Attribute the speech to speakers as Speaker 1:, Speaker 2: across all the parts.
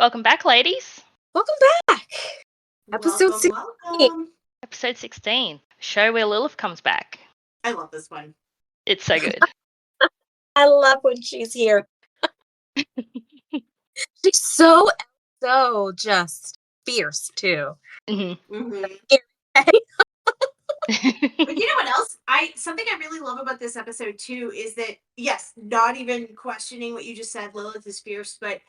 Speaker 1: Welcome back, ladies.
Speaker 2: Welcome back. Episode
Speaker 3: Welcome,
Speaker 2: 16.
Speaker 3: welcome.
Speaker 1: Episode 16. Show where Lilith comes back.
Speaker 3: I love this one.
Speaker 1: It's so good.
Speaker 2: I love when she's here. She's so just fierce, too.
Speaker 1: Mm-hmm.
Speaker 3: Mm-hmm.
Speaker 2: Okay.
Speaker 3: But you know what else? Something I really love about this episode too is that, yes, not even questioning what you just said, Lilith is fierce, but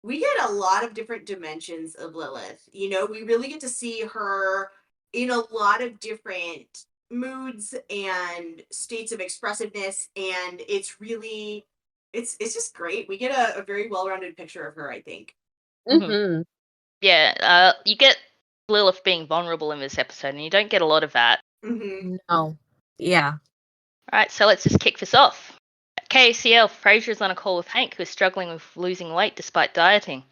Speaker 3: we get a lot of different dimensions of Lilith. You know, we really get to see her in a lot of different moods and states of expressiveness, and it's really it's just great. We get a very well-rounded picture of her, I think.
Speaker 2: Mm-hmm.
Speaker 1: Yeah, you get Lilith being vulnerable in this episode, and you don't get a lot of that.
Speaker 3: Mm-hmm.
Speaker 2: No. Yeah.
Speaker 1: Alright, so let's just kick this off. At KCL, Frasier is on a call with Hank, who is struggling with losing weight despite dieting.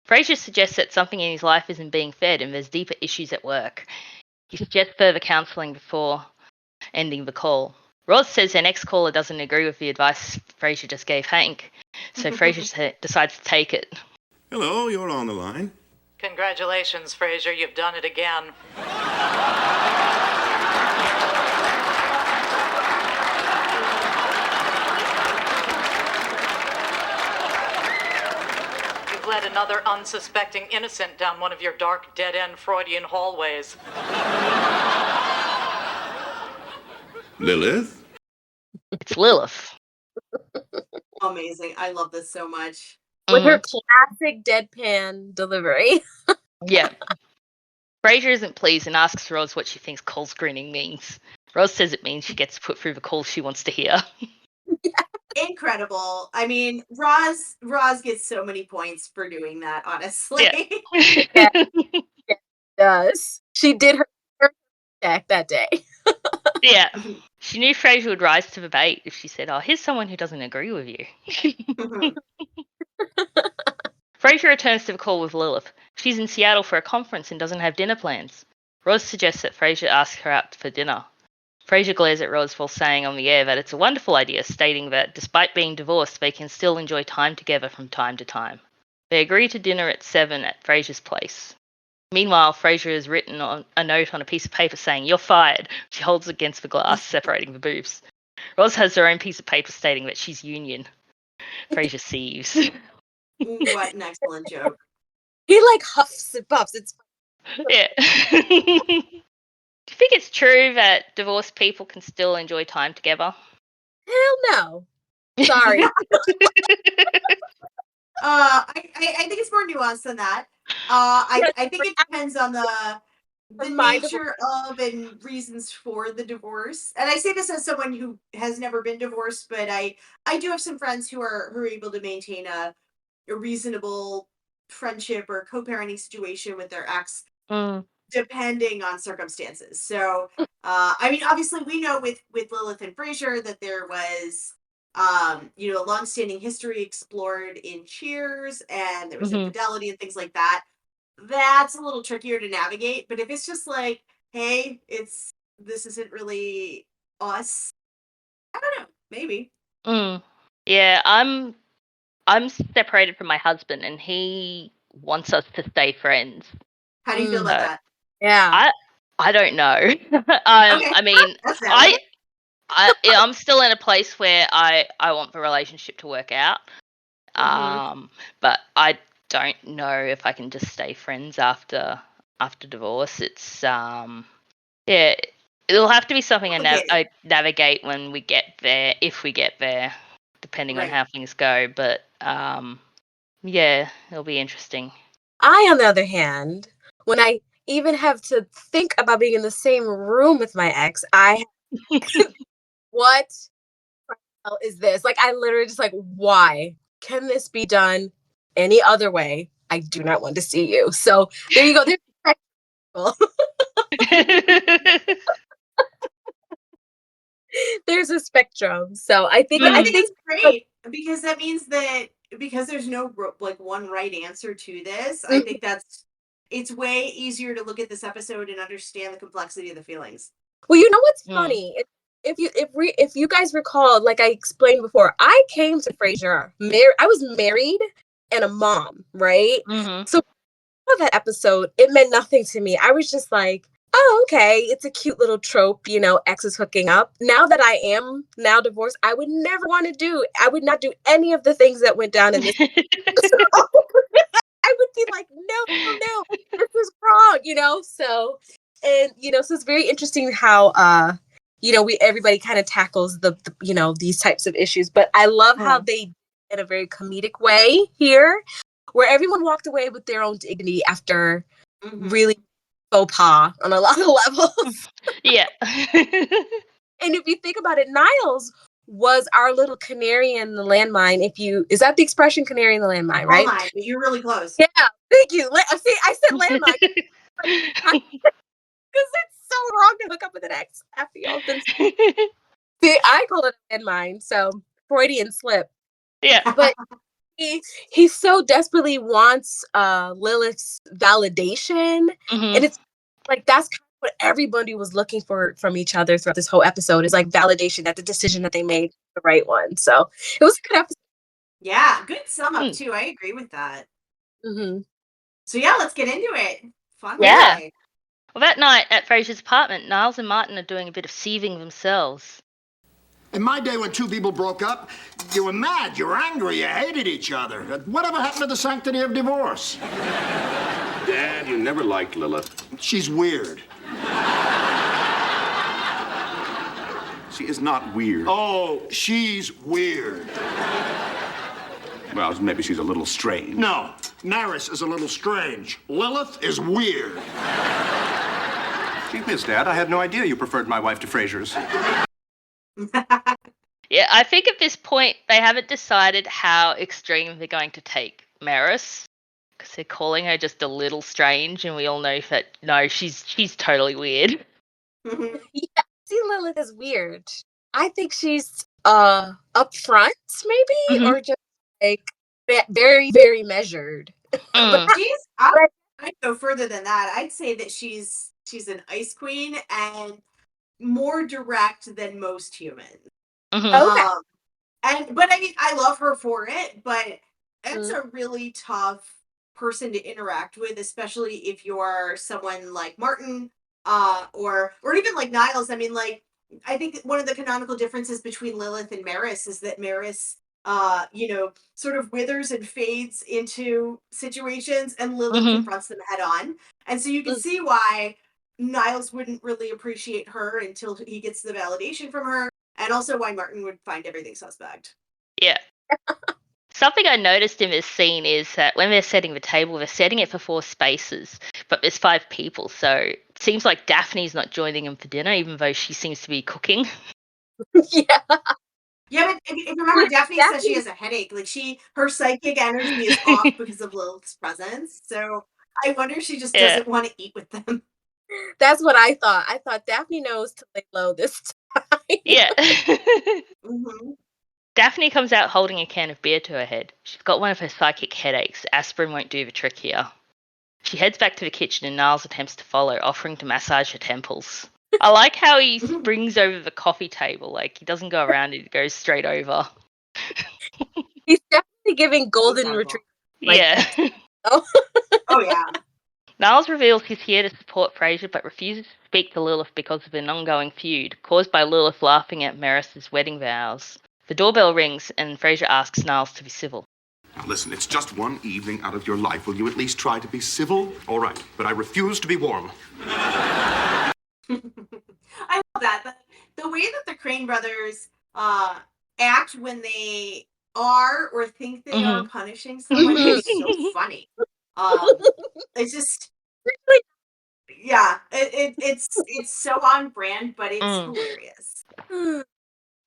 Speaker 1: Frasier suggests that something in his life isn't being fed and there's deeper issues at work. He suggests further counselling before ending the call. Roz says their next caller doesn't agree with the advice Frasier just gave Hank, so Frasier decides to take it.
Speaker 4: Hello, you're on the line.
Speaker 5: Congratulations, Frasier, you've done it again. You've led another unsuspecting innocent down one of your dark, dead-end Freudian hallways.
Speaker 4: Lilith?
Speaker 1: It's Lilith.
Speaker 3: Amazing. I love this so much.
Speaker 2: With her classic deadpan delivery.
Speaker 1: Yeah. Frasier isn't pleased and asks Roz what she thinks call screening means. Roz says it means she gets put through the call she wants to hear.
Speaker 3: Incredible. I mean, Roz gets so many points for doing that, honestly.
Speaker 1: Yeah.
Speaker 2: Does. She did her check that day.
Speaker 1: Yeah. She knew Frasier would rise to the bait if she said, "Oh, here's someone who doesn't agree with you." Frasier returns to the call with Lilith. She's in Seattle for a conference and doesn't have dinner plans. Roz suggests that Frasier ask her out for dinner. Frasier glares at Roz while saying on the air that it's a wonderful idea, stating that despite being divorced, they can still enjoy time together from time to time. They agree to dinner at 7 at Frasier's place. Meanwhile, Frasier has written on a note on a piece of paper saying, "You're fired." She holds it against the glass, separating the boobs. Roz has her own piece of paper stating that she's union. Frasier sees.
Speaker 3: What an excellent joke.
Speaker 2: He huffs and puffs. It's
Speaker 1: Yeah. Do you think it's true that divorced people can still enjoy time together?
Speaker 2: hell no. Sorry.
Speaker 3: I think it's more nuanced than that. I think it depends on the nature of and reasons for the divorce. And I say this as someone who has never been divorced, but I do have some friends who are able to maintain a reasonable friendship or co-parenting situation with their ex, depending on circumstances. So, I mean, obviously, we know with Lilith and Frasier that there was, a long-standing history explored in Cheers, and there was infidelity and things like that. That's a little trickier to navigate. But if it's just like, hey, this isn't really us, I don't know, maybe.
Speaker 1: Yeah, I'm separated from my husband, and he wants us to stay friends.
Speaker 3: How do you feel about that?
Speaker 2: Yeah.
Speaker 1: I don't know.
Speaker 3: Okay.
Speaker 1: I mean,
Speaker 3: That's valid.
Speaker 1: I'm still in a place where I want the relationship to work out. But I don't know if I can just stay friends after divorce. It's yeah, it'll have to be something I navigate when we get there, if we get there, depending on how things go. But yeah, it'll be interesting.
Speaker 2: I, on the other hand, when I even have to think about being in the same room with my ex, what the hell is this? I literally just why can this be done any other way? I do not want to see you. So there you go. There's a spectrum. So I think
Speaker 3: it's great because that means that because there's no one right answer to this. I think it's way easier to look at this episode and understand the complexity of the feelings.
Speaker 2: Well, you know what's funny? If you guys recall, like I explained before, I came to Frasier. I was married, and a mom, right?
Speaker 1: Mm-hmm.
Speaker 2: So for that episode, it meant nothing to me. I was just like, oh, okay, it's a cute little trope, exes hooking up. Now that I am now divorced, I would not do any of the things that went down in this. I would be like, no, this is wrong. So it's very interesting how everybody kind of tackles the these types of issues. But I love how they, in a very comedic way here, where everyone walked away with their own dignity after really faux pas on a lot of levels.
Speaker 1: Yeah.
Speaker 2: And if you think about it, Niles was our little canary in the landmine. Is that the expression, canary in the landmine, right?
Speaker 3: Landmine, but you're really close.
Speaker 2: Yeah, thank you. See, I said landmine because it's so wrong to hook up with an ex after y'all been. See, I call it a landmine, so Freudian slip.
Speaker 1: Yeah.
Speaker 2: But he so desperately wants Lilith's validation, and it's like that's kind of what everybody was looking for from each other throughout this whole episode, is like validation that the decision that they made was the right one. So it was a good episode.
Speaker 3: Yeah, good sum up too. I agree with that. So yeah, let's get into it. Fun.
Speaker 1: Yeah.
Speaker 3: Way.
Speaker 1: Well, that night at Frasier's apartment, Niles and Martin are doing a bit of sieving themselves.
Speaker 6: In my day, when two people broke up, you were mad, you were angry, you hated each other. Whatever happened to the sanctity of divorce?
Speaker 4: Dad, you never liked Lilith.
Speaker 6: She's weird.
Speaker 4: She is not weird.
Speaker 6: Oh, she's weird.
Speaker 4: Well, maybe she's a little strange.
Speaker 6: No, Naris is a little strange. Lilith is weird.
Speaker 7: Gee whiz, Dad, I had no idea you preferred my wife to Frasier's.
Speaker 1: Yeah, I think at this point they haven't decided how extreme they're going to take Maris, because they're calling her just a little strange, and we all know that she's totally weird.
Speaker 2: Yeah, see, Lilith is weird. I think she's upfront, maybe, or just like very, very measured.
Speaker 3: But I'd go further than that. I'd say that she's an ice queen and more direct than most humans.
Speaker 2: Okay.
Speaker 3: But I mean, I love her for it, but it's a really tough person to interact with, especially if you're someone like Martin, or even like Niles. I mean, like, I think one of the canonical differences between Lilith and Maris is that Maris, sort of withers and fades into situations, and Lilith confronts them head on. And so you can see why Niles wouldn't really appreciate her until he gets the validation from her, and also why Martin would find everything suspect.
Speaker 1: Yeah. Something I noticed in this scene is that when they're setting the table, they're setting it for 4 spaces, but there's 5 people, so it seems like Daphne's not joining them for dinner, even though she seems to be cooking.
Speaker 2: Yeah.
Speaker 3: Yeah, but if you remember, Daphne says she has a headache. Like, her psychic energy is off because of Lilith's presence. So I wonder if she just doesn't want to eat with them.
Speaker 2: That's what I thought. I thought Daphne knows to lay low this time.
Speaker 1: Yeah. Daphne comes out holding a can of beer to her head. She's got one of her psychic headaches. Aspirin won't do the trick here. She heads back to the kitchen and Niles attempts to follow, offering to massage her temples. I like how he springs over the coffee table. Like, he doesn't go around it, he goes straight over.
Speaker 2: He's definitely giving golden retriever.
Speaker 1: Yeah.
Speaker 3: Oh, yeah.
Speaker 1: Niles reveals he's here to support Frasier, but refuses to speak to Lilith because of an ongoing feud, caused by Lilith laughing at Maris's wedding vows. The doorbell rings, and Frasier asks Niles to be civil.
Speaker 4: Now listen, it's just one evening out of your life. Will you at least try to be civil?
Speaker 7: All right, but I refuse to be warm.
Speaker 3: I love that. The way that the Crane brothers act when they are or think they are punishing someone is so funny. It's just, yeah, it's so on brand, but it's hilarious.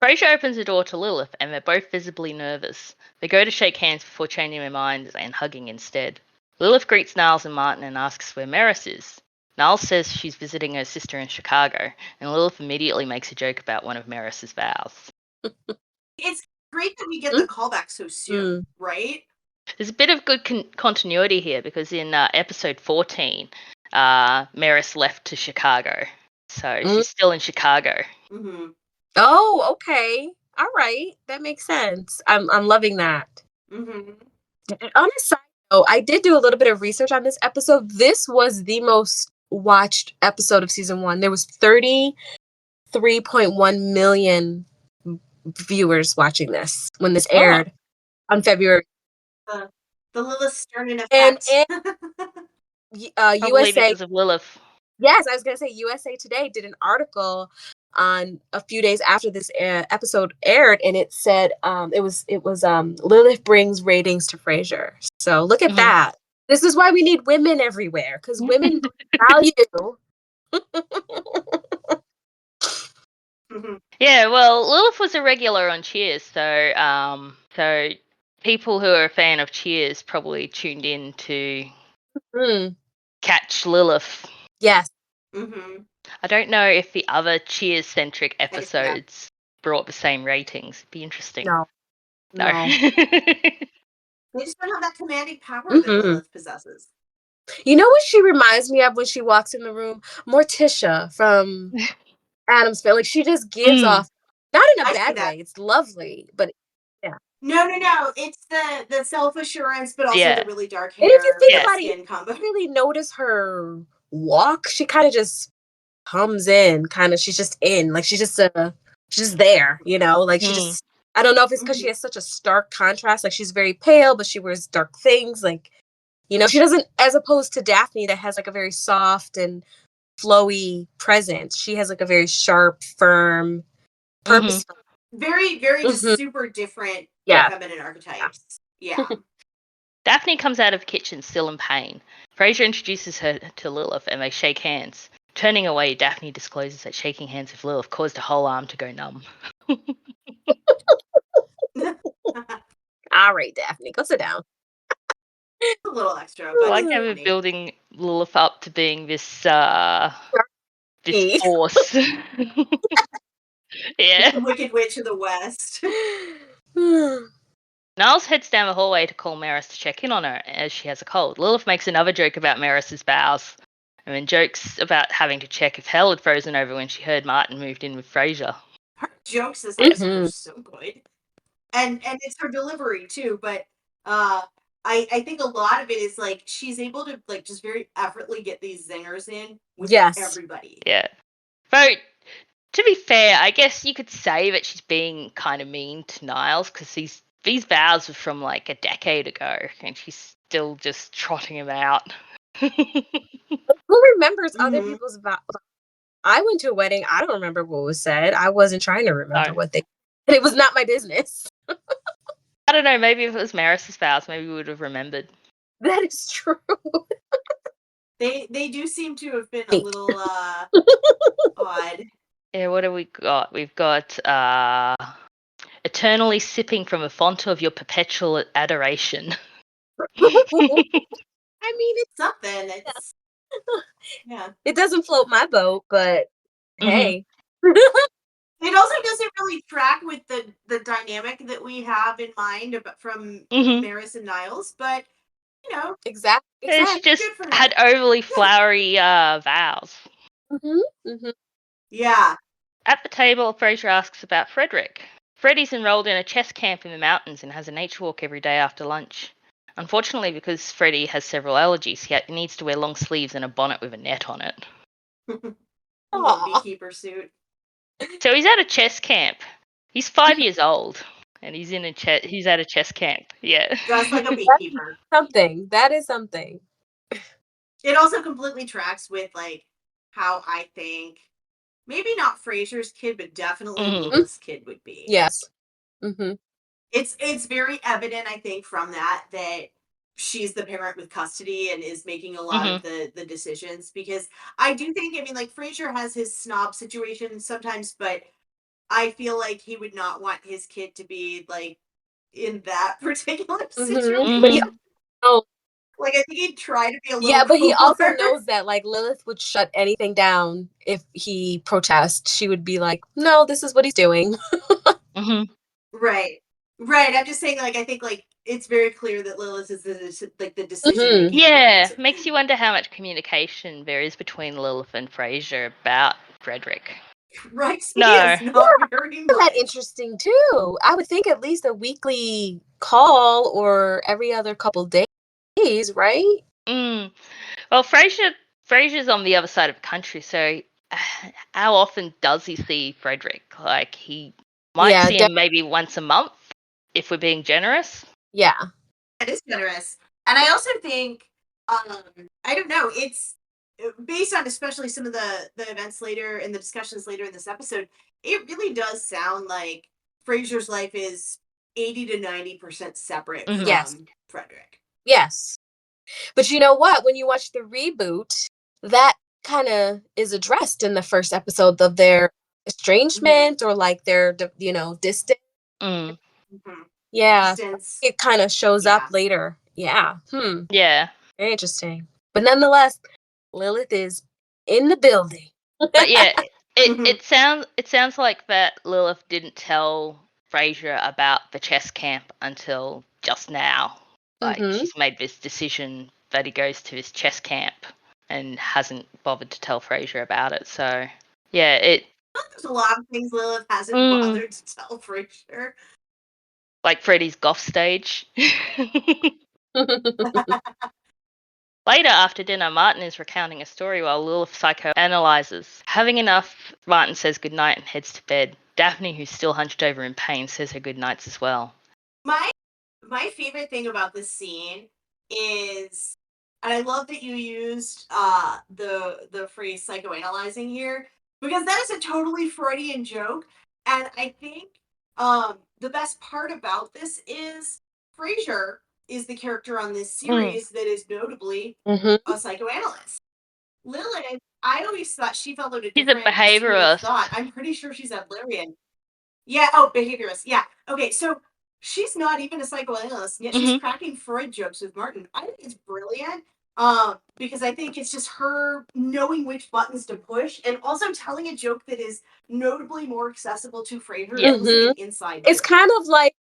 Speaker 1: Frasier opens the door to Lilith, and they're both visibly nervous. They go to shake hands before changing their minds and hugging instead. Lilith greets Niles and Martin and asks where Maris is. Niles says she's visiting her sister in Chicago, and Lilith immediately makes a joke about one of Maris's vows.
Speaker 3: It's great that we get the callback so soon, right?
Speaker 1: There's a bit of good continuity here, because in episode 14, Maris left to Chicago. So she's still in Chicago.
Speaker 2: Oh, okay. All right. That makes sense. I'm loving that. On a side note, I did do a little bit of research on this episode. This was the most watched episode of season 1. There was 33.1 million viewers watching this when this aired on February.
Speaker 3: The Lilith Sternin
Speaker 2: And
Speaker 3: effect.
Speaker 1: Probably
Speaker 2: USA,
Speaker 1: because of Lilith.
Speaker 2: yes, I was gonna say USA Today did an article on a few days after this episode aired, and it said it was Lilith brings ratings to Frasier. So look at that. This is why we need women everywhere, because women bring value.
Speaker 1: Yeah, well, Lilith was a regular on Cheers, so people who are a fan of Cheers probably tuned in to catch Lilith.
Speaker 2: Yes.
Speaker 3: Mm-hmm.
Speaker 1: I don't know if the other Cheers-centric episodes brought the same ratings. It'd be interesting.
Speaker 2: No.
Speaker 3: They just don't have that commanding power that Lilith possesses.
Speaker 2: You know what she reminds me of when she walks in the room? Morticia from Addams Family. Like, she just gives off, not in a bad way. It's lovely, but yeah.
Speaker 3: No. It's the self-assurance, but also the really dark hair.
Speaker 2: And if you think about it,
Speaker 3: skin
Speaker 2: you
Speaker 3: combo.
Speaker 2: don't really notice her walk. She kind of just comes in, she's just in. Like, she's just there, you know? Like, she just, I don't know if it's because she has such a stark contrast. Like, she's very pale, but she wears dark things. Like, you know, she doesn't, as opposed to Daphne that has like a very soft and flowy presence. She has like a very sharp, firm, purposeful.
Speaker 3: Very, very just super different feminine archetypes. Yeah.
Speaker 1: Daphne comes out of the kitchen still in pain. Frasier introduces her to Lilith and they shake hands. Turning away, Daphne discloses that shaking hands with Lilith caused her whole arm to go numb.
Speaker 2: All right, Daphne, go sit down.
Speaker 3: A little extra.
Speaker 1: I like how we're building Lilith up to being this force. Yeah.
Speaker 3: The Wicked Witch of the West.
Speaker 1: Niles heads down the hallway to call Maris to check in on her as she has a cold. Lilith makes another joke about Maris's bowels, and then jokes about having to check if hell had frozen over when she heard Martin moved in with Frasier.
Speaker 3: Her jokes this episode are so good. And it's her delivery too, but I think a lot of it is like she's able to like just very effortlessly get these zingers in with everybody.
Speaker 1: Yeah. So to be fair, I guess you could say that she's being kind of mean to Niles because these vows were from like a decade ago and she's still just trotting them out.
Speaker 2: Who remembers other people's vows? I went to a wedding. I don't remember what was said. I wasn't trying to remember what they. It was not my business.
Speaker 1: I don't know. Maybe if it was Maris's vows, maybe we would have remembered.
Speaker 2: That is true.
Speaker 3: They do seem to have been a little odd.
Speaker 1: Yeah, what have we got? We've got eternally sipping from a font of your perpetual adoration.
Speaker 2: I mean, it's
Speaker 3: something. It's
Speaker 2: It doesn't float my boat, but hey.
Speaker 3: It also doesn't really track with the dynamic that we have in mind from Maris and Niles, but you know,
Speaker 2: exactly.
Speaker 1: She just had overly flowery vows.
Speaker 3: Yeah.
Speaker 1: At the table, Frasier asks about Frederick. Freddie's enrolled in a chess camp in the mountains and has a nature walk every day after lunch. Unfortunately, because Freddie has several allergies, he needs to wear long sleeves and a bonnet with a net on it.
Speaker 3: A little beekeeper suit.
Speaker 1: So he's at a chess camp. He's 5 years old, and he's at a chess camp. Yeah,
Speaker 3: dressed like a beekeeper.
Speaker 2: That is something.
Speaker 3: It also completely tracks with like how I think maybe not Frasier's kid, but definitely Lilith's kid would be.
Speaker 2: Yes.
Speaker 3: It's very evident, I think, from that she's the parent with custody and is making a lot of the decisions, because I do think, I mean, like Frasier has his snob situation sometimes, but I feel like he would not want his kid to be like in that particular situation. Like I think he'd try to be a little
Speaker 2: but he also
Speaker 3: cooler.
Speaker 2: knows that like Lilith would shut anything down if he protests. She would be like, no, this is what he's doing.
Speaker 3: Right. I'm just saying, like, I think, like, it's very clear that Lilith is the decision.
Speaker 1: Yeah, makes you wonder how much communication there is between Lilith and Frasier about Frederick.
Speaker 3: Right?
Speaker 1: No.
Speaker 3: Is not very
Speaker 2: Isn't that
Speaker 3: much.
Speaker 2: interesting too? I would think at least a weekly call or every other couple days, right?
Speaker 1: Mm. Well, Frasier's on the other side of the country, so how often does he see Frederick? Like, he might
Speaker 2: Yeah,
Speaker 1: see him maybe once a month, if we're being generous.
Speaker 2: yeah.
Speaker 3: That is generous. And I also think, I don't know, it's based on especially some of the events later and the discussions later in this episode, it really does sound like Frasier's life is 80 to 90% separate
Speaker 1: Mhm.
Speaker 3: from
Speaker 2: Yes.
Speaker 3: Frederick.
Speaker 2: Yes. But you know what? When you watch the reboot, that kind of is addressed in the first episode of their estrangement or like their, distance.
Speaker 1: Mm.
Speaker 3: Mm-hmm.
Speaker 2: Yeah.
Speaker 3: Distance.
Speaker 2: It kind of shows
Speaker 3: Yeah.
Speaker 2: up later. Yeah.
Speaker 1: Yeah.
Speaker 2: Very interesting. But nonetheless, Lilith is in the building.
Speaker 1: But yeah, it sounds like that Lilith didn't tell Frasier about the chess camp until just now. Like,
Speaker 2: Mhm.
Speaker 1: she's made this decision that he goes to this chess camp and hasn't bothered to tell Frasier about it. So yeah,
Speaker 3: There's a lot of things Lilith hasn't
Speaker 1: Mm.
Speaker 3: bothered to tell Frasier.
Speaker 1: like Freddy's golf stage. Later, after dinner, Martin is recounting a story while Lilith psychoanalyzes. Having enough, Martin says goodnight and heads to bed. Daphne, who's still hunched over in pain, says her goodnights as well.
Speaker 3: My favorite thing about this scene is, and I love that you used the phrase psychoanalyzing here, because that is a totally Freudian joke. And I think the best part about this is Frasier is the character on this series that is notably
Speaker 2: Mhm.
Speaker 3: a psychoanalyst. Lilith, I always thought she followed a
Speaker 1: She's a
Speaker 3: different school of
Speaker 1: behaviorist.
Speaker 3: thought. I'm pretty sure she's Adlerian. Yeah, oh, behaviorist. Yeah. Okay, so she's not even a psychoanalyst, yet she's
Speaker 1: Mhm.
Speaker 3: cracking Freud jokes with Martin. I think it's brilliant. Because I think it's just her knowing which buttons to push and also telling a joke that is notably more accessible to Frasier.
Speaker 1: Yeah.
Speaker 3: It was like an inside
Speaker 2: It's
Speaker 3: joke.
Speaker 2: kind of like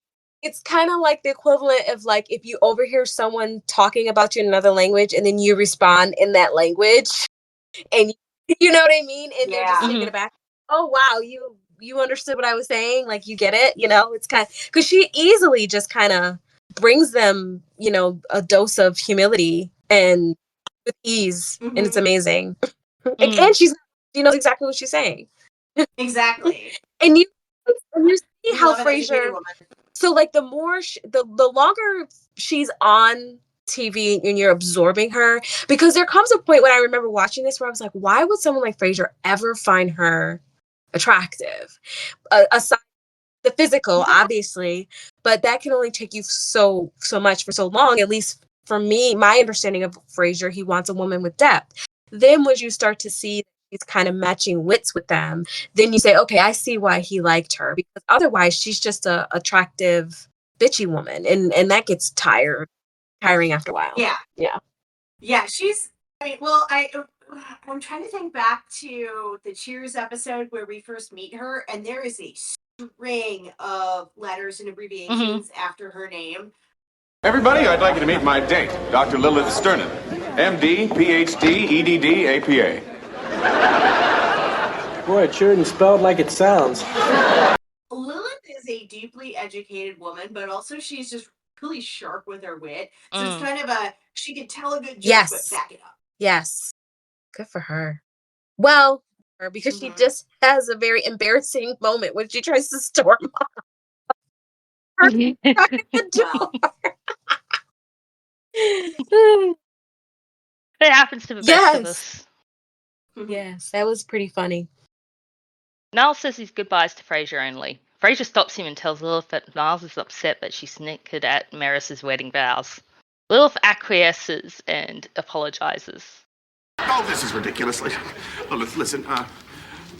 Speaker 2: the equivalent of like if you overhear someone talking about you in another language and then you respond in that language and you know what I mean? And they're just
Speaker 3: Yeah.
Speaker 2: taken aback. Oh wow, you understood what I was saying? Like you get it, It's kind of because she easily just kind of brings them, a dose of humility and with ease, and it's amazing. And she knows exactly what she's saying.
Speaker 3: Exactly.
Speaker 2: And you see
Speaker 3: We
Speaker 2: how
Speaker 3: love an educated
Speaker 2: Frasier.
Speaker 3: woman.
Speaker 2: So like the more the longer she's on TV and you're absorbing her, because there comes a point when I remember watching this where I was like, why would someone like Frasier ever find her attractive? Aside the physical, obviously, but that can only take you so much for so long. At least for me, my understanding of Frasier, he wants a woman with depth. Then when you start to see he's kind of matching wits with them, then you say, okay, I see why he liked her, because otherwise she's just a attractive bitchy woman, and that gets tiring after a while.
Speaker 3: Yeah, she's. I mean, I'm trying to think back to the Cheers episode where we first meet her, and there is a string of letters and abbreviations after her name.
Speaker 8: Everybody, I'd like you to meet my date, Dr. Lilith Sternin, MD, PhD, EDD, APA.
Speaker 9: Boy, it sure isn't spelled like it sounds.
Speaker 3: Lilith is a deeply educated woman, but also she's just really sharp with her wit. So it's kind of she can tell a good joke, but back it up.
Speaker 2: Yes. Good for her. Well, because she just has a very embarrassing moment when she tries to storm off. The door.
Speaker 1: It happens to the best of us.
Speaker 2: Yes, that was pretty funny.
Speaker 1: Niles says his goodbyes to Frasier only. Frasier stops him and tells Lilith that Niles is upset that she snickered at Maris's wedding vows. Lilith acquiesces and apologizes.
Speaker 4: Oh, this is ridiculous. Listen,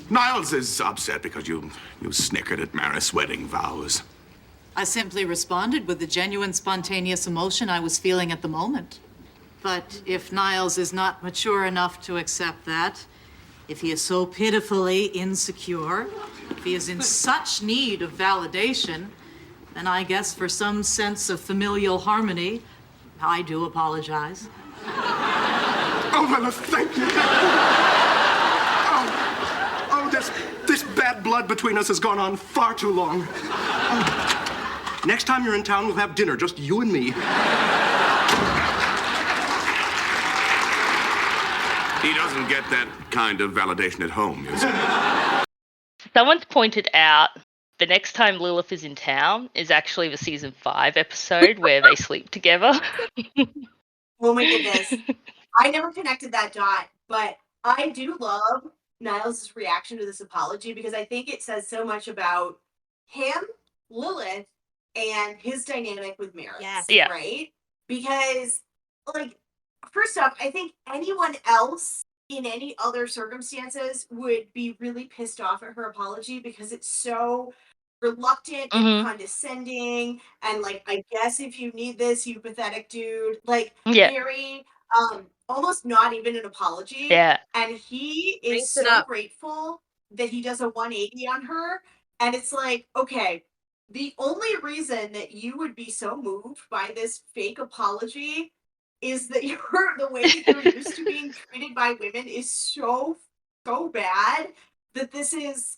Speaker 4: Niles is upset because you snickered at Maris' wedding vows.
Speaker 5: I simply responded with the genuine spontaneous emotion I was feeling at the moment. But if Niles is not mature enough to accept that, if he is so pitifully insecure, if he is in such need of validation, then I guess for some sense of familial harmony, I do apologize.
Speaker 4: Oh, well, thank you. Oh,
Speaker 7: This bad blood between us has gone on far too long. Next time you're in town, we'll have dinner, just you and me.
Speaker 4: He doesn't get that kind of validation at home, you see.
Speaker 1: Someone's pointed out the next time Lilith is in town is actually the season 5 episode where they sleep together.
Speaker 3: Oh my goodness. I never connected that dot, but I do love Niles' reaction to this apology because I think it says so much about him, Lilith, and his dynamic with Maris.
Speaker 2: Yes.
Speaker 1: Yeah.
Speaker 3: Right? Because, like, first off, I think anyone else in any other circumstances would be really pissed off at her apology because it's so reluctant and condescending and like, I guess if you need this, you pathetic dude. Like,
Speaker 1: Yeah.
Speaker 3: very almost not even an apology.
Speaker 1: Yeah.
Speaker 3: And he is
Speaker 2: Brings it
Speaker 3: so
Speaker 2: up.
Speaker 3: grateful that he does a 180 on her. And it's like, okay, the only reason that you would be so moved by this fake apology is that the way that you're used to being treated by women is so bad that this is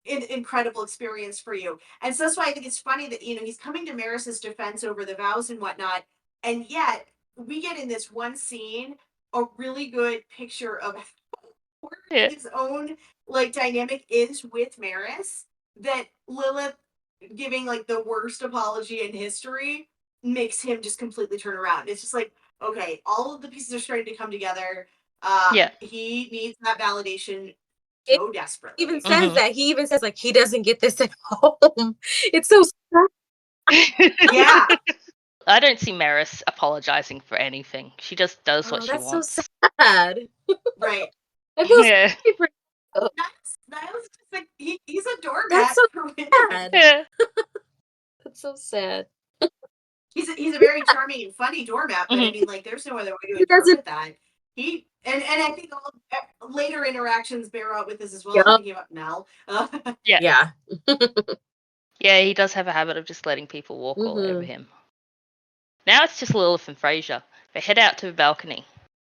Speaker 3: an incredible experience for you. And so that's why I think it's funny that, he's coming to Maris's defense over the vows and whatnot. And yet we get in this one scene a really good picture of how his own like dynamic is with Maris, that Lilith giving like the worst apology in history makes him just completely turn around. It's just like, okay, all of the pieces are starting to come together. He needs that validation so desperately.
Speaker 2: He even says that. He even says like he doesn't get this at home. It's so sad.
Speaker 3: Yeah.
Speaker 1: I don't see Maris apologizing for anything. She just does what she
Speaker 2: that's
Speaker 1: wants.
Speaker 2: so sad.
Speaker 3: Right.
Speaker 2: I feel
Speaker 1: Yeah.
Speaker 2: sorry for
Speaker 3: Niles is just like he's a doormat
Speaker 2: That's so
Speaker 3: for women.
Speaker 2: sad.
Speaker 1: Yeah.
Speaker 2: That's so sad.
Speaker 3: He's a very charming and funny doormat, but I mean, like, there's no other way to interpret that. He and I think all later interactions bear out with this as well.
Speaker 2: Yep.
Speaker 3: I'm thinking about Mel.
Speaker 1: Yeah. Yeah, he does have a habit of just letting people walk all over him. Now it's just Lilith and Frasier. They head out to the balcony.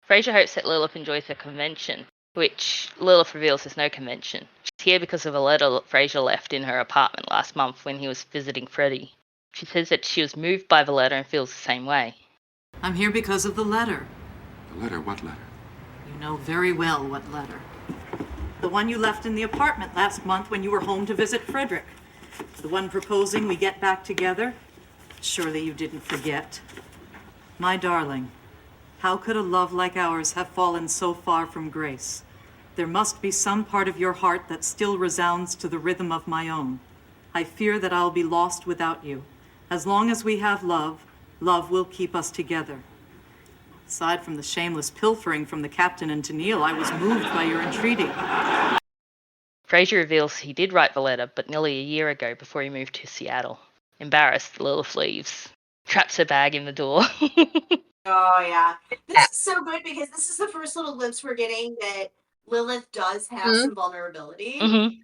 Speaker 1: Frasier hopes that Lilith enjoys the convention, which Lilith reveals there's no convention. She's here because of a letter that Frasier left in her apartment last month when he was visiting Freddie. She says that she was moved by the letter and feels the same way.
Speaker 5: I'm here because of the letter.
Speaker 4: The letter? What letter?
Speaker 5: You know very well what letter. The one you left in the apartment last month when you were home to visit Frederick. The one proposing we get back together. Surely you didn't forget. My darling, how could a love like ours have fallen so far from grace? There must be some part of your heart that still resounds to the rhythm of my own. I fear that I'll be lost without you. As long as we have love, love will keep us together. Aside from the shameless pilfering from the captain and Tennille, I was moved by your entreaty.
Speaker 1: Frasier reveals he did write the letter, but nearly a year ago before he moved to Seattle. Embarrassed, Lilith leaves. Traps her bag in the door.
Speaker 3: Oh yeah, this is so good because this is the first little glimpse we're getting that Lilith does have some vulnerability. And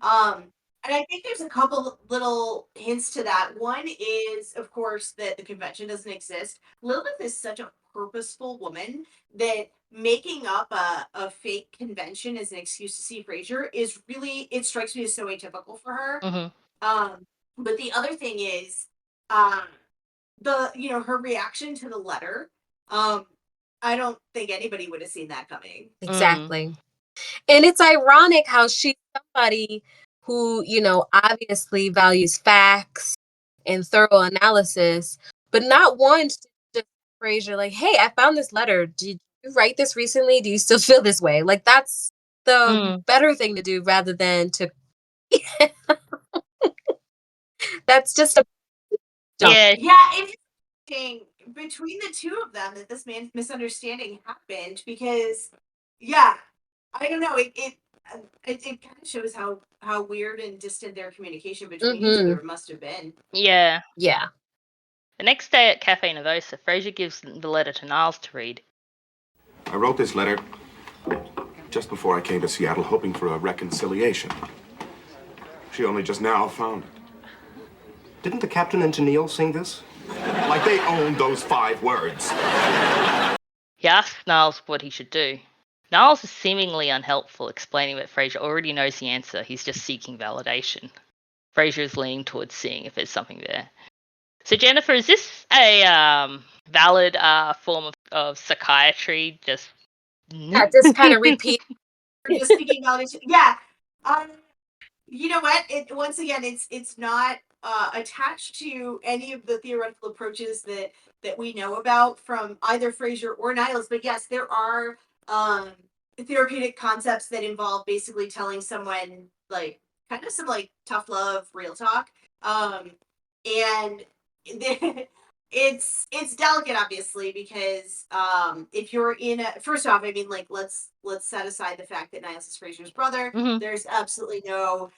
Speaker 3: I think there's a couple little hints to that. One is, of course, that the convention doesn't exist. Lilith is such a purposeful woman that making up a fake convention as an excuse to see Frasier is really, it strikes me as so atypical for her. But the other thing is, her reaction to the letter. I don't think anybody would have seen that coming.
Speaker 2: Exactly. And it's ironic how she's somebody who, obviously values facts and thorough analysis, but not once just Frasier like, hey, I found this letter. Did you write this recently? Do you still feel this way? Like, that's the better thing to do rather than to. That's just a.
Speaker 1: Yeah.
Speaker 3: It's interesting between the two of them that this misunderstanding happened because, I don't know. It kind of shows how weird and distant their communication between each other must have been.
Speaker 1: Yeah.
Speaker 2: Yeah.
Speaker 1: The next day at Cafe Nervosa, Frasier gives the letter to Niles to read.
Speaker 4: I wrote this letter just before I came to Seattle, hoping for a reconciliation. She only just now found it.
Speaker 7: Didn't the captain and Tennille sing this?
Speaker 4: Like they owned those 5 words.
Speaker 1: He asks Niles what he should do. Niles is seemingly unhelpful, explaining that Frasier already knows the answer. He's just seeking validation. Frasier is leaning towards seeing if there's something there. So, Jennifer, is this a valid form of psychiatry? Just
Speaker 2: just kind of repeat.
Speaker 3: We're just seeking validation. Yeah. You know what? Once again, it's not attached to any of the theoretical approaches that we know about from either Frasier or Niles. But yes, there are therapeutic concepts that involve basically telling someone like kind of some like tough love, real talk, and it's delicate, obviously, because if you're in a, first off, I mean, like let's set aside the fact that Niles is Frasier's brother.
Speaker 1: Mhm.
Speaker 3: There's absolutely no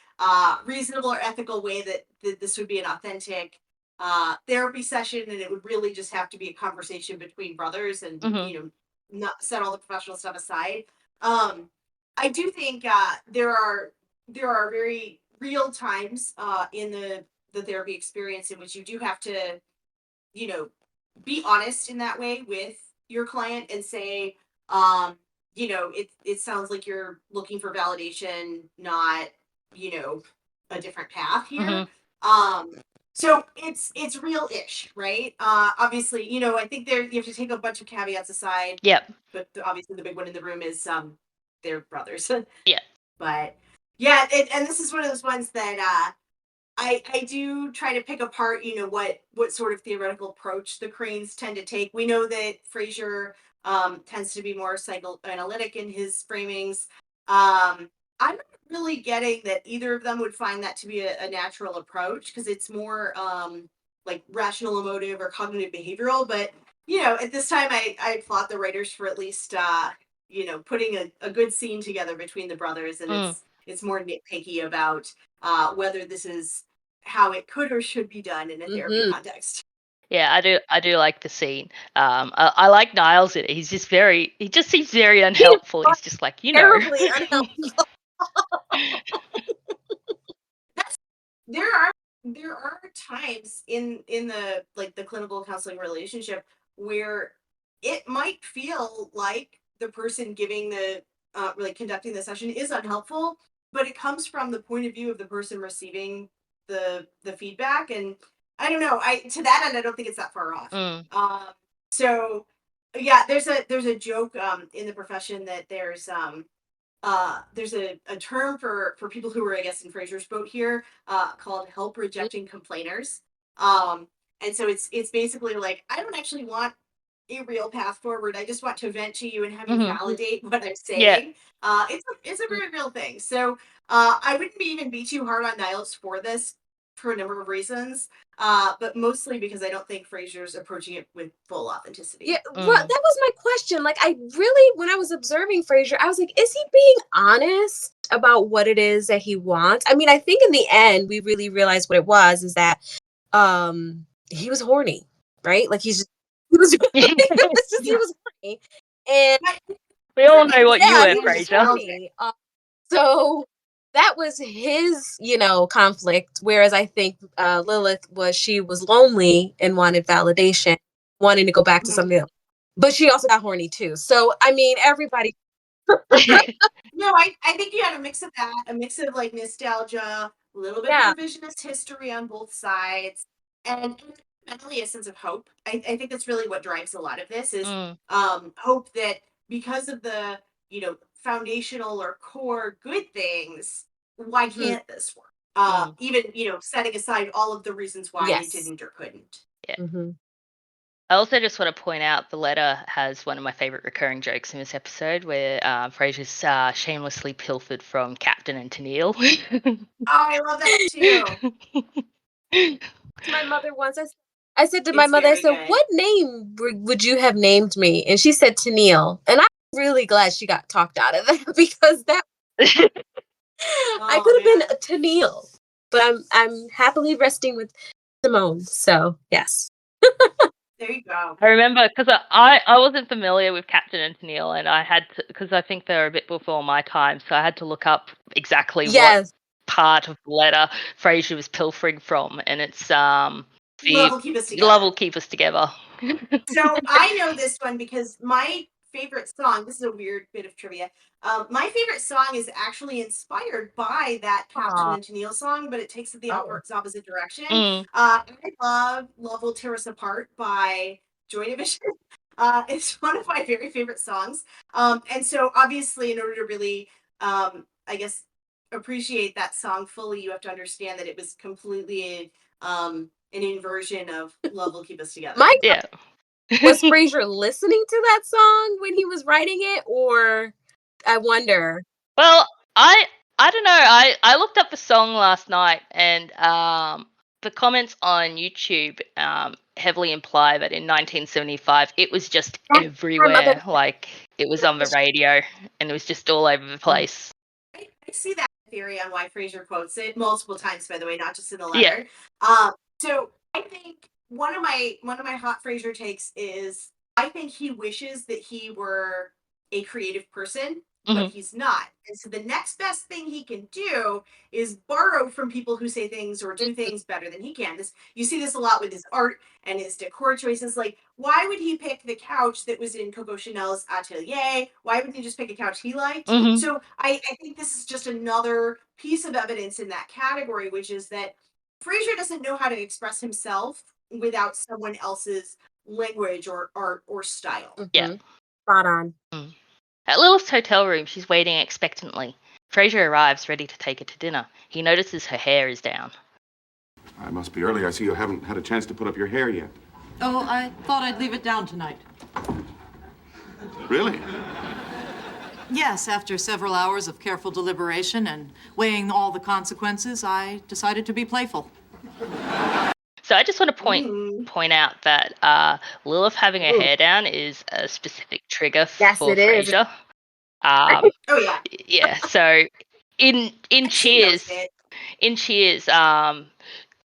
Speaker 3: reasonable or ethical way that this would be an authentic therapy session, and it would really just have to be a conversation between brothers, and not set all the professional stuff aside. I do think there are very real times in the therapy experience in which you do have to, be honest in that way with your client and say, it sounds like you're looking for validation, not, a different path here. So it's real-ish, right? Obviously, I think you have to take a bunch of caveats aside.
Speaker 1: Yep.
Speaker 3: But obviously the big one in the room is they're brothers.
Speaker 1: Yeah.
Speaker 3: But yeah, and this is one of those ones that I do try to pick apart, what sort of theoretical approach the Cranes tend to take. We know that Frasier tends to be more psychoanalytic in his framings. I'm not really getting that either of them would find that to be a natural approach, because it's more like rational emotive or cognitive behavioral. But, at this time, I applaud the writers for at least, putting a good scene together between the brothers. And it's more nitpicky about whether this is how it could or should be done in a therapy context.
Speaker 1: Yeah, I do like the scene. I like Niles in it. He just seems very unhelpful. He's just like,
Speaker 2: terribly unhelpful.
Speaker 3: There are times in the like the clinical counseling relationship where it might feel like the person giving the conducting the session is unhelpful, but it comes from the point of view of the person receiving the feedback. And I don't know, to that end I don't think it's that far off. So yeah, there's a joke in the profession that there's a term for people who are, I guess, in Frasier's boat here, called help rejecting complainers. And so it's basically like, I don't actually want a real path forward. I just want to vent to you and have you validate what I'm saying.
Speaker 1: Yeah.
Speaker 3: It's a very real thing. So I wouldn't even be too hard on Niles for this, for a number of reasons, but mostly because I don't think Frasier's approaching it with full authenticity.
Speaker 2: Yeah, well, that was my question. Like, I really, when I was observing Frasier, I was like, is he being honest about what it is that he wants? I mean, I think in the end, we really realized what it was, is that he was horny, right? Like, he was horny. And
Speaker 1: we all know what you were, Frasier.
Speaker 2: So that was his, conflict. Whereas I think Lilith she was lonely and wanted validation, wanting to go back to something else. But she also got horny too. So, I mean, everybody.
Speaker 3: No, I think you had a mix of that, a mix of like nostalgia, a little bit of revisionist history on both sides, and fundamentally a sense of hope. I think that's really what drives a lot of this is hope that because of the, foundational or core good things, why can't this work? Even, setting aside all of the reasons why it didn't or couldn't.
Speaker 1: Yeah. I also just want to point out the letter has one of my favorite recurring jokes in this episode, where Frasier's shamelessly pilfered from Captain and Tennille.
Speaker 3: Oh, I love that too.
Speaker 2: My mother once, I said to my mother, I said, what name would you have named me? And she said Tennille. And I'm really glad she got talked out of that, because that I could have been a Tennille. But I'm happily resting with Simone. So yes.
Speaker 3: There you go.
Speaker 1: I remember because I wasn't familiar with Captain and Tennille, and I had to, because I think they're a bit before my time, so I had to look up exactly what part of the letter Frasier was pilfering from, and it's
Speaker 3: Love will keep us together.
Speaker 1: Love will keep us together.
Speaker 3: So I know this one because my favorite song, this is a weird bit of trivia. My favorite song is actually inspired by that Captain and Tennille song, but it takes it the opposite direction. I love Love Will Tear Us Apart by Joy Division. It's one of my very favorite songs. And so obviously in order to really, I guess, appreciate that song fully, you have to understand that it was completely an inversion of Love Will Keep Us Together.
Speaker 1: Yeah.
Speaker 2: Was Frasier listening to that song when he was writing it, or I wonder?
Speaker 1: Well, I don't know. I looked up the song last night, and the comments on YouTube heavily imply that in 1975 it was just everywhere. Like it was on the radio, and it was just all over the place.
Speaker 3: I see that theory on why Frasier quotes it multiple times, by the way, not just in the letter. So I think one of my hot Frasier takes is I think he wishes that he were a creative person, but he's not. And so the next best thing he can do is borrow from people who say things or do things better than he can. You see this a lot with his art and his decor choices. Like, why would he pick the couch that was in Coco Chanel's atelier? Why wouldn't he just pick a couch he liked? So I think this is just another piece of evidence in that category, which is that Frasier doesn't know how to express himself without someone else's language or art or style.
Speaker 1: Yeah.
Speaker 2: Spot on.
Speaker 1: At Lilith's hotel room, she's waiting expectantly. Frasier arrives, ready to take her to dinner. He notices her hair is down.
Speaker 4: I must be early. I see you haven't had a chance to put up your hair yet.
Speaker 5: Oh, I thought I'd leave it down tonight.
Speaker 4: Really?
Speaker 5: Yes, after several hours of careful deliberation and weighing all the consequences, I decided to be playful.
Speaker 1: So I just want to point out that Lilith having her hair down is a specific trigger for Frasier.
Speaker 3: Oh yeah.
Speaker 1: Yeah. So in Cheers,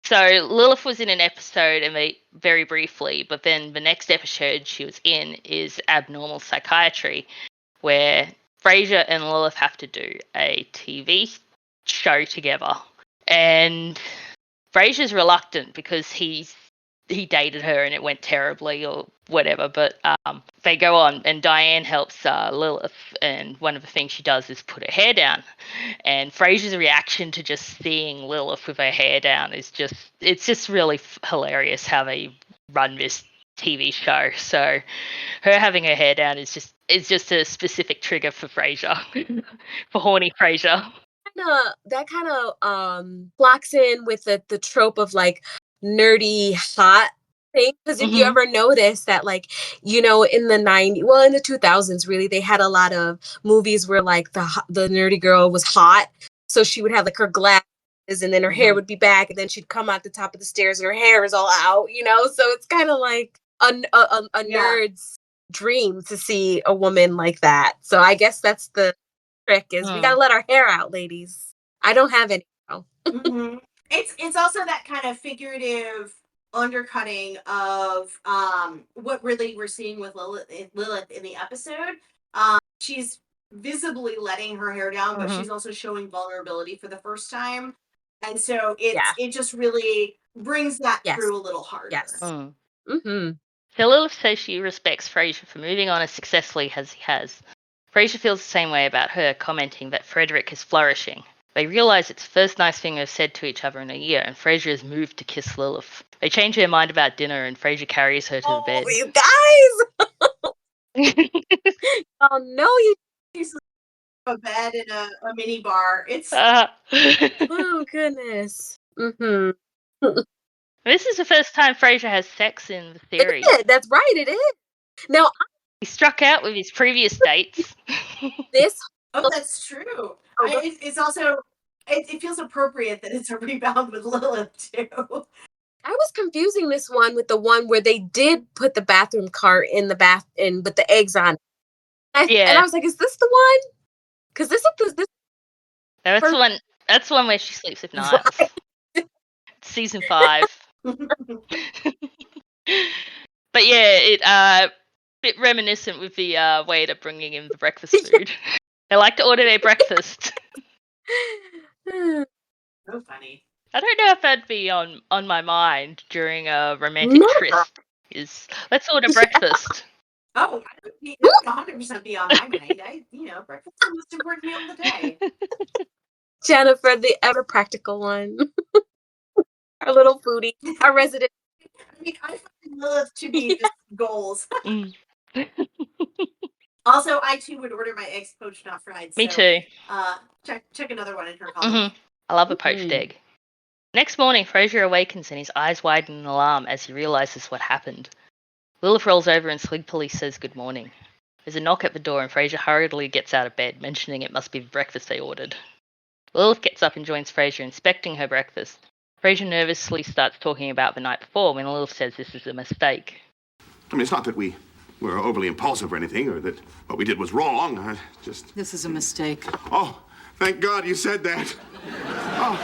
Speaker 1: so Lilith was in an episode, and they very briefly, but then the next episode she was in is Abnormal Psychiatry, where Frasier and Lilith have to do a TV show together, and Frasier's reluctant because he dated her and it went terribly or whatever, but they go on, and Diane helps Lilith, and one of the things she does is put her hair down, and Frasier's reaction to just seeing Lilith with her hair down is it's just really hilarious how they run this TV show. So her having her hair down is just a specific trigger for Frasier, for horny Frasier.
Speaker 2: That kind of blocks in with the trope of like nerdy hot thing, because if you ever notice that, like, you know, in the 2000s really, they had a lot of movies where like the nerdy girl was hot, so she would have like her glasses and then her hair would be back, and then she'd come out the top of the stairs and her hair is all out, you know, so it's kind of like a nerd's dream to see a woman like that. So I guess that's the trick, is we gotta let our hair out, ladies. I don't have any.
Speaker 3: It's also that kind of figurative undercutting of what really we're seeing with Lilith in the episode. She's visibly letting her hair down, but she's also showing vulnerability for the first time, and so it just really brings that through a little harder.
Speaker 1: So Lilith says she respects Frasier for moving on as successfully as he has. Frasier feels the same way about her, commenting that Frederick is flourishing. They realise it's the first nice thing they've said to each other in a year, and Frasier has moved to kiss Lilith. They change their mind about dinner, and Frasier carries her to the bed.
Speaker 2: You guys! Oh no,
Speaker 3: She's a bed in a mini bar. It's
Speaker 2: oh goodness.
Speaker 1: This is the first time Frasier has sex in the series.
Speaker 2: That's right, it is. Now
Speaker 1: he struck out with his previous dates.
Speaker 3: That's true. It's also it feels appropriate that it's a rebound with Lilith too.
Speaker 2: I was confusing this one with the one where they did put the bathroom cart in the bath and with the eggs on it. And I was like, is this the one? Because this.
Speaker 1: No, that's the one. That's the one where she sleeps with knives. Right. Season 5. But yeah, it bit reminiscent with the waiter bringing in the breakfast food. They like to order their breakfast.
Speaker 3: So funny.
Speaker 1: I don't know if that'd be on my mind during a romantic tryst. Let's order breakfast.
Speaker 3: Oh, that would 100% be on my mind. Breakfast is the most important meal of the day.
Speaker 2: Jennifer, the ever practical one. Our little foodie, our resident.
Speaker 3: I find Lilith to be just goals.
Speaker 1: Mm.
Speaker 3: Also, I too would order my eggs poached, not fried.
Speaker 1: Me
Speaker 3: So,
Speaker 1: too.
Speaker 3: check another one in her column.
Speaker 1: I love a poached egg. Next morning, Frasier awakens and his eyes widen in alarm as he realizes what happened. Lilith rolls over and sleepily says good morning. There's a knock at the door and Frasier hurriedly gets out of bed, mentioning it must be the breakfast they ordered. Lilith gets up and joins Frasier, inspecting her breakfast. Frasier nervously starts talking about the night before when Lilith says this is a mistake.
Speaker 4: I mean, it's not that we were overly impulsive or anything, or that what we did was wrong. I just...
Speaker 5: This is a mistake.
Speaker 4: Oh, thank God you said that. Oh,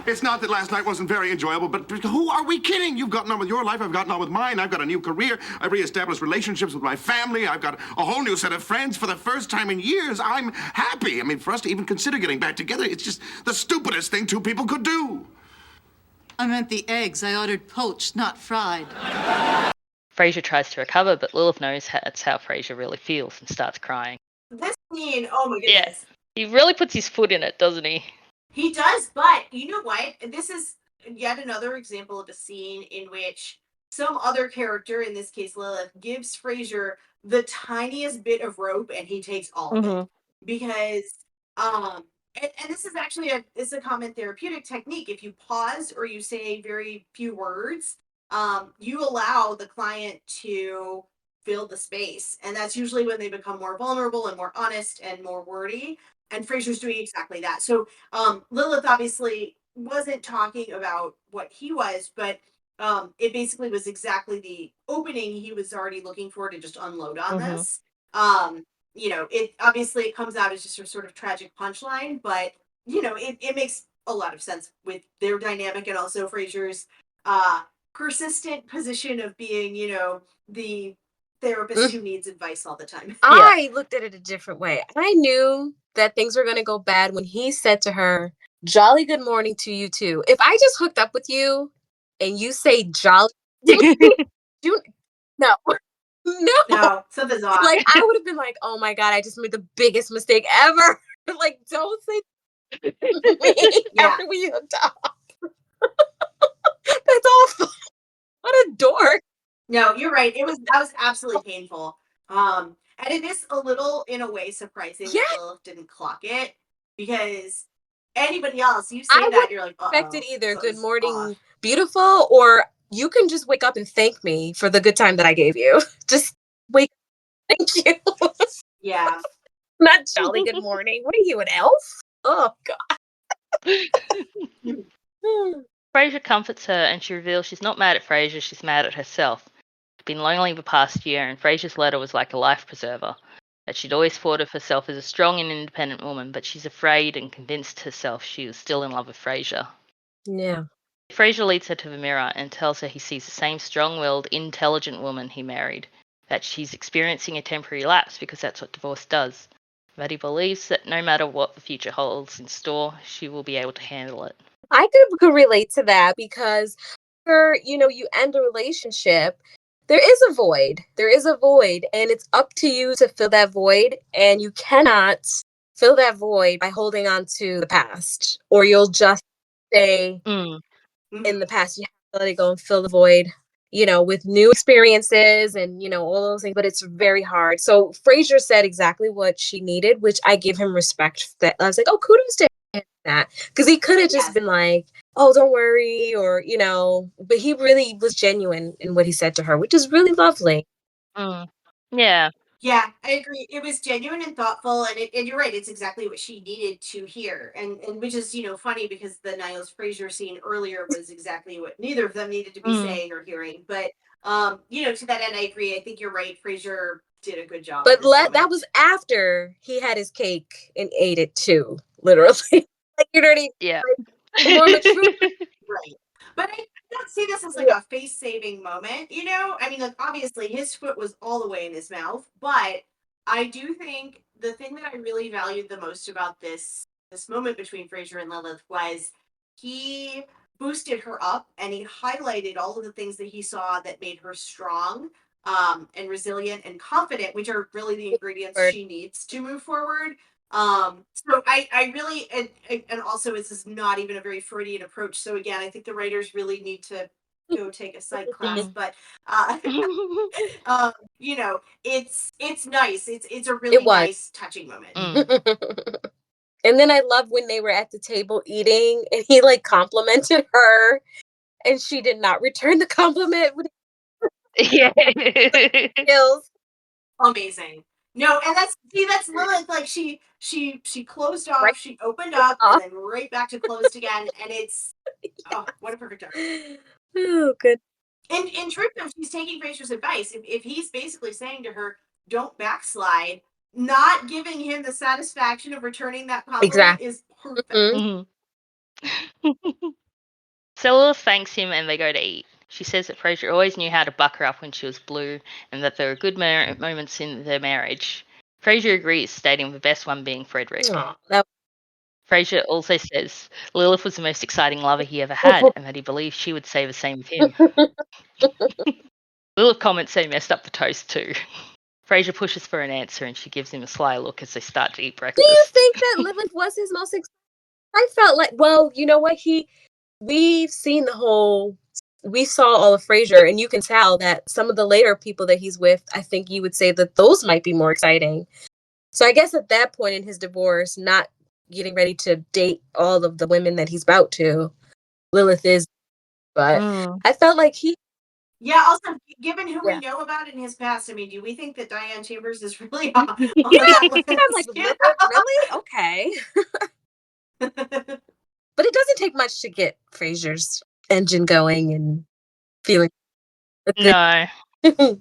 Speaker 4: it's not that last night wasn't very enjoyable, but who are we kidding? You've gotten on with your life, I've gotten on with mine. I've got a new career. I've reestablished relationships with my family. I've got a whole new set of friends for the first time in years. I'm happy. I mean, for us to even consider getting back together, it's just the stupidest thing two people could do.
Speaker 5: I meant the eggs. I ordered poached, not fried.
Speaker 1: Frasier tries to recover, but Lilith knows that's how Frasier really feels and starts crying.
Speaker 3: This scene, oh my goodness.
Speaker 1: Yeah, he really puts his foot in it, doesn't he?
Speaker 3: He does, but you know what? This is yet another example of a scene in which some other character, in this case Lilith, gives Frasier the tiniest bit of rope and he takes all of it. Because and this is actually it's a common therapeutic technique. If you pause or you say very few words, you allow the client to fill the space. And that's usually when they become more vulnerable and more honest and more wordy. And Frasier's doing exactly that. So Lilith obviously wasn't talking about what he was, but it basically was exactly the opening he was already looking for to just unload on this. It obviously it comes out as just a sort of tragic punchline, but it makes a lot of sense with their dynamic and also Frasier's persistent position of being, the therapist who needs advice all the time.
Speaker 2: I looked at it a different way. I knew that things were going to go bad when he said to her, "Jolly good morning to you too." If I just hooked up with you and you say jolly, no,
Speaker 3: something's off.
Speaker 2: Like I would have been like, "Oh my God, I just made the biggest mistake ever." Like, don't say after we hooked up. That's awful. What a dork.
Speaker 3: No, you're right. That was absolutely painful. And it is a little, in a way, surprising that Lilith didn't clock it, because anybody else, you say that, you're like,
Speaker 2: expected either good morning, beautiful, or you can just wake up and thank me for the good time that I gave you. Just wake up, thank you.
Speaker 3: Yeah.
Speaker 2: Not jolly good morning. What are you, an elf? Oh, God.
Speaker 1: Frasier comforts her and she reveals she's not mad at Frasier, she's mad at herself. She's been lonely the past year and Frasier's letter was like a life preserver. That she'd always thought of herself as a strong and independent woman, but she's afraid and convinced herself she was still in love with Frasier.
Speaker 2: Yeah.
Speaker 1: Frasier leads her to the mirror and tells her he sees the same strong-willed, intelligent woman he married, that she's experiencing a temporary lapse because that's what divorce does, that he believes that no matter what the future holds in store, she will be able to handle it.
Speaker 2: I could relate to that because, you end a relationship, there is a void. There is a void, and it's up to you to fill that void, and you cannot fill that void by holding on to the past, or you'll just stay in the past. You have to let it go and fill the void, with new experiences and, all those things, but it's very hard. So Frasier said exactly what she needed, which I give him respect. That I was like, oh, kudos to him for that, because he could have just been like, oh, don't worry, or, but he really was genuine in what he said to her, which is really lovely.
Speaker 1: Yeah.
Speaker 3: Yeah, I agree. It was genuine and thoughtful, and you're right. It's exactly what she needed to hear, and which is funny because the Niles Frasier scene earlier was exactly what neither of them needed to be saying or hearing. But to that end, I agree. I think you're right. Frasier did a good job.
Speaker 2: But that was after he had his cake and ate it too, literally. Like, you know what I mean?
Speaker 1: Yeah.
Speaker 2: More mature.
Speaker 3: Right. But I don't see this as like a face-saving moment, I mean, like, obviously his foot was all the way in his mouth, but I do think the thing that I really valued the most about this moment between Frasier and Lilith was he boosted her up and he highlighted all of the things that he saw that made her strong, and resilient and confident, which are really the ingredients she needs to move forward. So I really, and also this is not even a very Freudian approach. So again, I think the writers really need to go take a psych class, but you know, it's nice. It's a really nice touching moment.
Speaker 2: And then I love when they were at the table eating and he like complimented her and she did not return the compliment.
Speaker 1: Yeah.
Speaker 2: Skills.
Speaker 3: Amazing. No, and that's Lilith. Like she closed off, she opened up, and then right back to closed again. And it's what a perfect arc.
Speaker 2: Oh, good.
Speaker 3: In truth, though, she's taking Frasier's advice. If he's basically saying to her, "Don't backslide," not giving him the satisfaction of returning that compliment is perfect.
Speaker 1: So Lilith thanks him and they go to eat. She says that Frasier always knew how to buck her up when she was blue and that there were good moments in their marriage. Frasier agrees, stating the best one being Frederick. Frasier also says Lilith was the most exciting lover he ever had and that he believes she would say the same of him. Lilith comments that he messed up the toast too. Frasier pushes for an answer and she gives him a sly look as they start to eat breakfast.
Speaker 2: Do you think that Lilith was his most exciting? I felt like, well, you know what? We've seen we saw all of Frasier, and you can tell that some of the later people that he's with, I think you would say that those might be more exciting. So I guess at that point in his divorce, not getting ready to date all of the women that he's about to, Lilith is, but I felt like
Speaker 3: Yeah, also, given who we know about in his past, I mean, do we think that Diane Chambers is really on that list?
Speaker 2: I'm like, really? Okay. But it doesn't take much to get Frasier's engine going and feeling.
Speaker 1: No.
Speaker 2: Good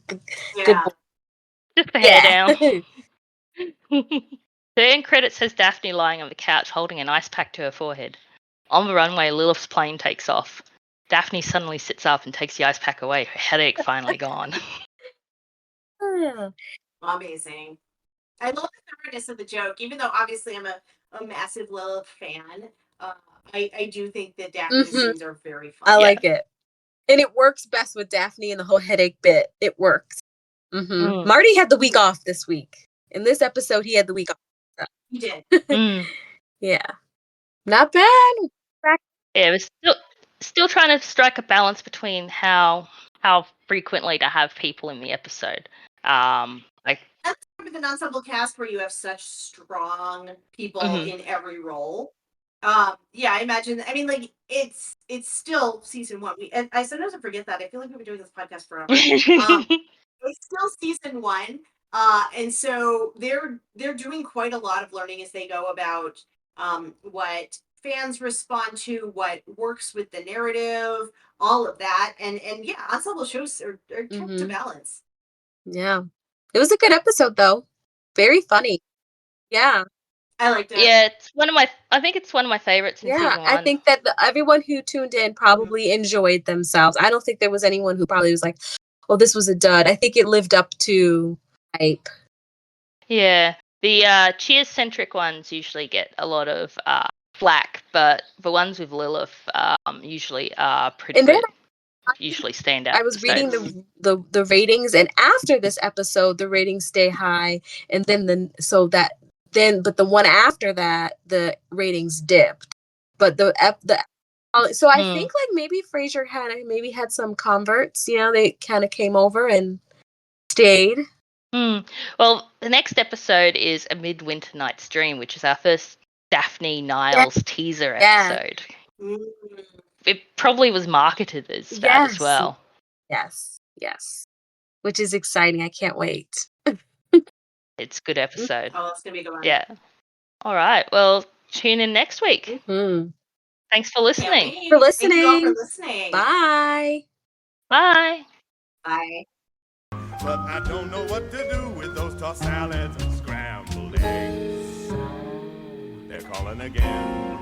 Speaker 1: Just the hair down. The end credit says Daphne lying on the couch holding an ice pack to her forehead. On the runway, Lilith's plane takes off. Daphne suddenly sits up and takes the ice pack away, her headache finally gone.
Speaker 3: Amazing. I love the thoroughness of the joke, even though obviously I'm a massive Lilith fan. I do think that Daphne's scenes are very fun.
Speaker 2: I like it. And it works best with Daphne and the whole headache bit. It works. Marty had the week off this week. In this episode, he had the week off.
Speaker 3: He did.
Speaker 2: Yeah. Not bad.
Speaker 1: Yeah, we're still trying to strike a balance between how frequently to have people in the episode.
Speaker 3: That's with an ensemble cast where you have such strong people in every role. Yeah, I imagine. I mean, like it's still season one. I sometimes forget that. I feel like we've been doing this podcast forever. It's still season one, and so they're doing quite a lot of learning as they go about what fans respond to, what works with the narrative, all of that, and yeah, ensemble shows are kept to balance.
Speaker 2: Yeah, it was a good episode though. Very funny. Yeah.
Speaker 3: I liked it.
Speaker 1: Yeah, I think it's one of my favorites in season one.
Speaker 2: I think that everyone who tuned in probably enjoyed themselves. I don't think there was anyone who probably was like, "Oh, this was a dud." I think it lived up to hype.
Speaker 1: Yeah, the Cheers-centric ones usually get a lot of flack, but the ones with Lilith usually are pretty good. Usually stand out.
Speaker 2: I was reading the ratings, and after this episode, the ratings stay high, and then but the one after that, the ratings dipped. But so I think like maybe Frasier had some converts. You know, they kind of came over and stayed.
Speaker 1: Well, the next episode is A Midwinter Night's Dream, which is our first Daphne Niles teaser episode. It probably was marketed as that as well.
Speaker 2: Yes. Which is exciting. I can't wait.
Speaker 1: It's a good episode.
Speaker 3: Oh, it's going to be a good one.
Speaker 1: Yeah. All right. Well, tune in next week. Thanks for listening.
Speaker 3: Thank you all for listening.
Speaker 2: Bye.
Speaker 1: Bye.
Speaker 3: Bye.
Speaker 10: But I don't know what to do with those tossed salads and scrambled eggs. They're calling again.